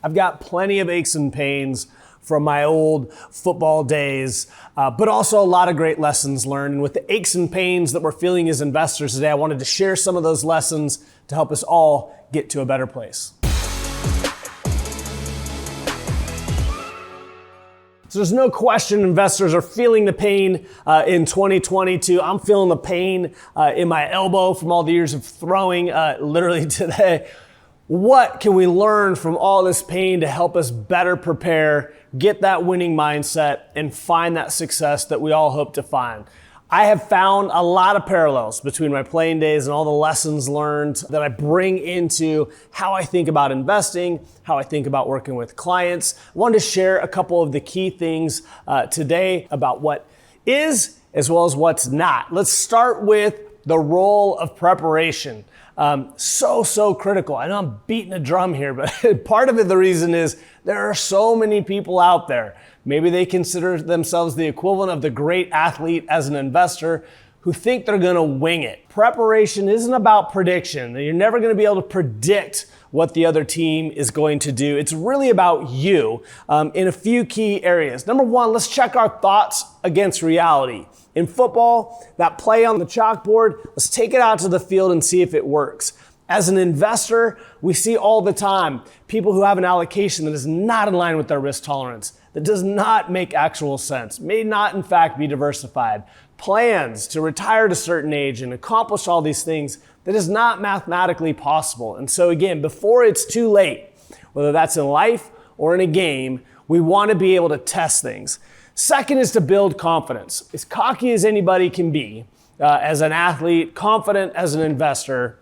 I've got plenty of aches and pains from my old football days, but also a lot of great lessons learned. And with the aches and pains that we're feeling as investors today, I wanted to share some of those lessons to help us all get to a better place. So there's no question investors are feeling the pain in 2022. I'm feeling the pain in my elbow from all the years of throwing literally today. What can we learn from all this pain to help us better prepare, get that winning mindset, and find that success that we all hope to find? I have found a lot of parallels between my playing days and all the lessons learned that I bring into how I think about investing, how I think about working with clients. I wanted to share a couple of the key things today about what is as well as what's not. Let's start with the role of preparation. So critical. I know I'm beating a drum here, but part of it, the reason is there are so many people out there. Maybe they consider themselves the equivalent of the great athlete as an investor who think they're going to wing it. Preparation isn't about prediction. You're never going to be able to predict what the other team is going to do. It's really about you in a few key areas. Number one, let's check our thoughts against reality. In football, that play on the chalkboard, let's take it out to the field and see if it works. As an investor, we see all the time people who have an allocation that is not in line with their risk tolerance, that does not make actual sense, may not in fact be diversified. Plans to retire at a certain age and accomplish all these things that is not mathematically possible. And so again, before it's too late, whether that's in life or in a game, we want to be able to test things. Second is to build confidence. As cocky as anybody can be, as an athlete, confident as an investor,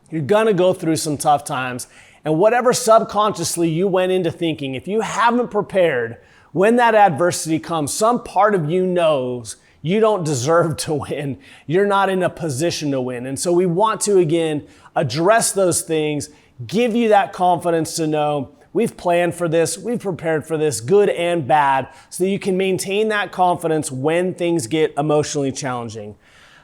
you're gonna go through some tough times. And whatever subconsciously you went into thinking, if you haven't prepared, when that adversity comes, some part of you knows you don't deserve to win. You're not in a position to win. And so we want to, again, address those things, give you that confidence to know we've planned for this, we've prepared for this, good and bad, so that you can maintain that confidence when things get emotionally challenging.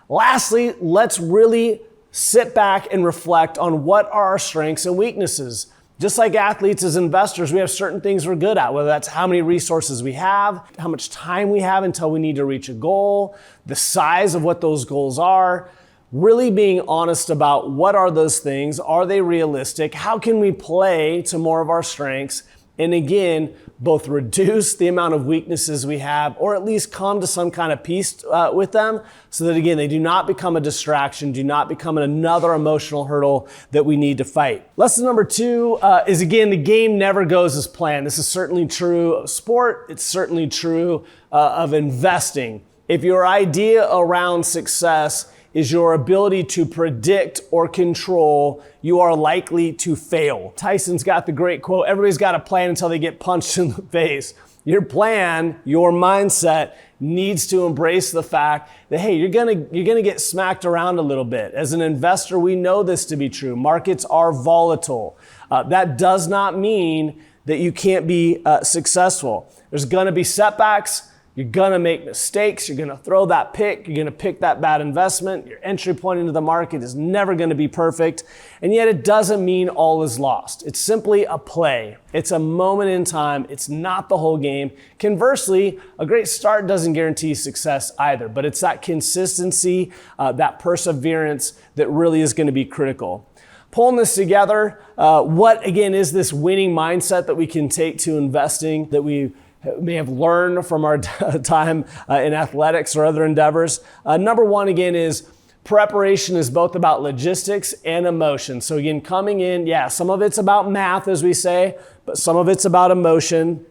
Lastly, let's really sit back and reflect on what are our strengths and weaknesses. Just like athletes, as investors, we have certain things we're good at, whether that's how many resources we have, how much time we have until we need to reach a goal, the size of what those goals are. Really being honest about what are those things, are they realistic, how can we play to more of our strengths, and again, both reduce the amount of weaknesses we have or at least come to some kind of peace with them so that again, they do not become a distraction, do not become another emotional hurdle that we need to fight. Lesson number two is again, the game never goes as planned. This is certainly true of sport. It's certainly true of investing. If your idea around success is your ability to predict or control, you are likely to fail. Tyson's got the great quote, everybody's got a plan until they get punched in the face. Your plan, your mindset needs to embrace the fact that, hey, you're gonna get smacked around a little bit. As an investor, we know this to be true. Markets are volatile. That does not mean that you can't be successful. There's gonna be setbacks. You're gonna make mistakes, you're gonna throw that pick, you're gonna pick that bad investment, your entry point into the market is never gonna be perfect, and yet it doesn't mean all is lost. It's simply a play. It's a moment in time, it's not the whole game. Conversely, a great start doesn't guarantee success either, but it's that consistency, that perseverance that really is gonna be critical. Pulling this together, what again is this winning mindset that we can take to investing that we may have learned from our time in athletics or other endeavors. Number one, again, is preparation is both about logistics and emotion. So again, coming in, some of it's about math, as we say, but some of it's about emotion.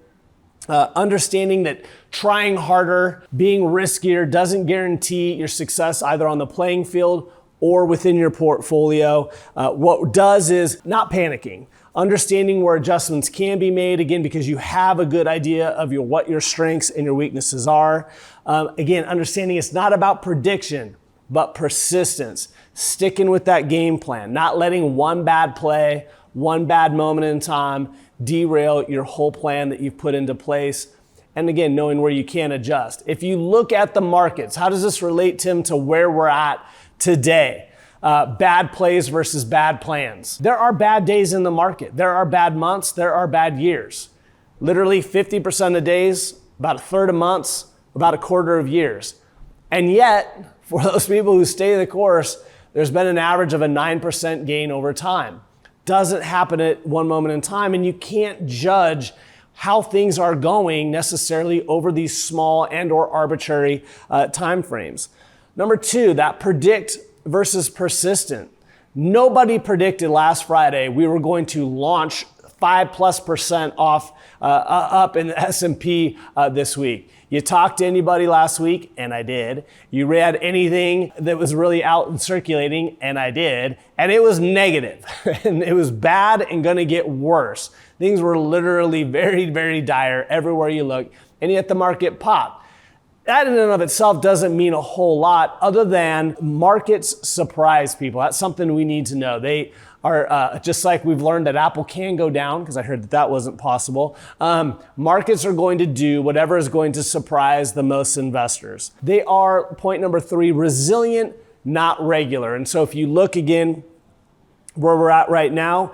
Understanding that trying harder, being riskier doesn't guarantee your success either on the playing field or within your portfolio. What does is not panicking. Understanding where adjustments can be made, again, because you have a good idea of what your strengths and your weaknesses are. Again, understanding it's not about prediction, but persistence. Sticking with that game plan, not letting one bad play, one bad moment in time derail your whole plan that you've put into place. And again, knowing where you can adjust. If you look at the markets, how does this relate, Tim, to where we're at today? bad plays versus bad plans. There are bad days in the market. There are bad months. There are bad years. Literally 50% of days, about a third of months, about a quarter of years. And yet, for those people who stay the course, there's been an average of a 9% gain over time. Doesn't happen at one moment in time, and you can't judge how things are going necessarily over these small and or arbitrary time frames. Number two, that predict versus persistent. Nobody predicted last Friday we were going to launch 5+% off up in the S&P this week. You talked to anybody last week, and I did. You read anything that was really out and circulating, and I did. And it was negative, and it was bad and gonna get worse. Things were literally very, very dire everywhere you look, and yet the market popped. That in and of itself doesn't mean a whole lot other than markets surprise people. That's something we need to know. They are, just like we've learned that Apple can go down, because I heard that that wasn't possible, markets are going to do whatever is going to surprise the most investors. They are, point number three, resilient, not regular. And so if you look again, where we're at right now,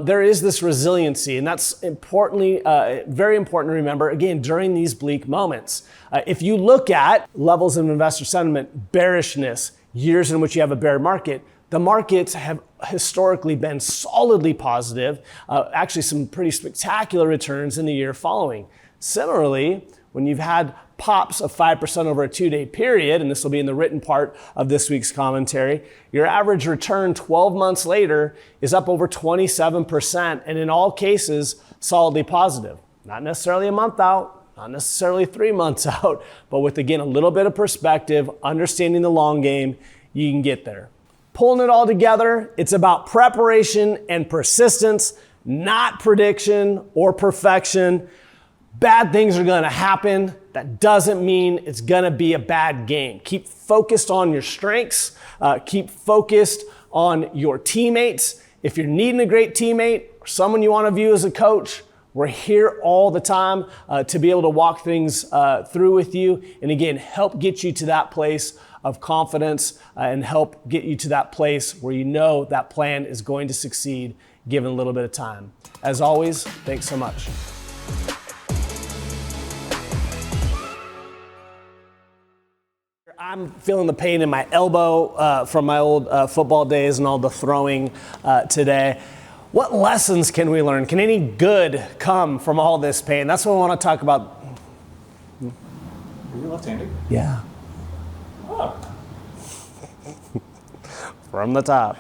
there is this resiliency, and that's very important to remember, again, during these bleak moments. If you look at levels of investor sentiment, bearishness, years in which you have a bear market, the markets have historically been solidly positive, actually some pretty spectacular returns in the year following. Similarly, when you've had pops of 5% over a 2-day period, and this will be in the written part of this week's commentary, your average return 12 months later is up over 27%, and in all cases, solidly positive. Not necessarily a month out, not necessarily 3 months out, but with, again, a little bit of perspective, understanding the long game, you can get there. Pulling it all together, it's about preparation and persistence, not prediction or perfection. Bad things are gonna happen. That doesn't mean it's gonna be a bad game. Keep focused on your strengths. Keep focused on your teammates. If you're needing a great teammate or someone you wanna view as a coach, we're here all the time to be able to walk things through with you. And again, help get you to that place of confidence and help get you to that place where you know that plan is going to succeed given a little bit of time. As always, thanks so much. I'm feeling the pain in my elbow from my old football days and all the throwing today. What lessons can we learn? Can any good come from all this pain? That's what I want to talk about. Are you left-handed? Yeah. Oh. From the top.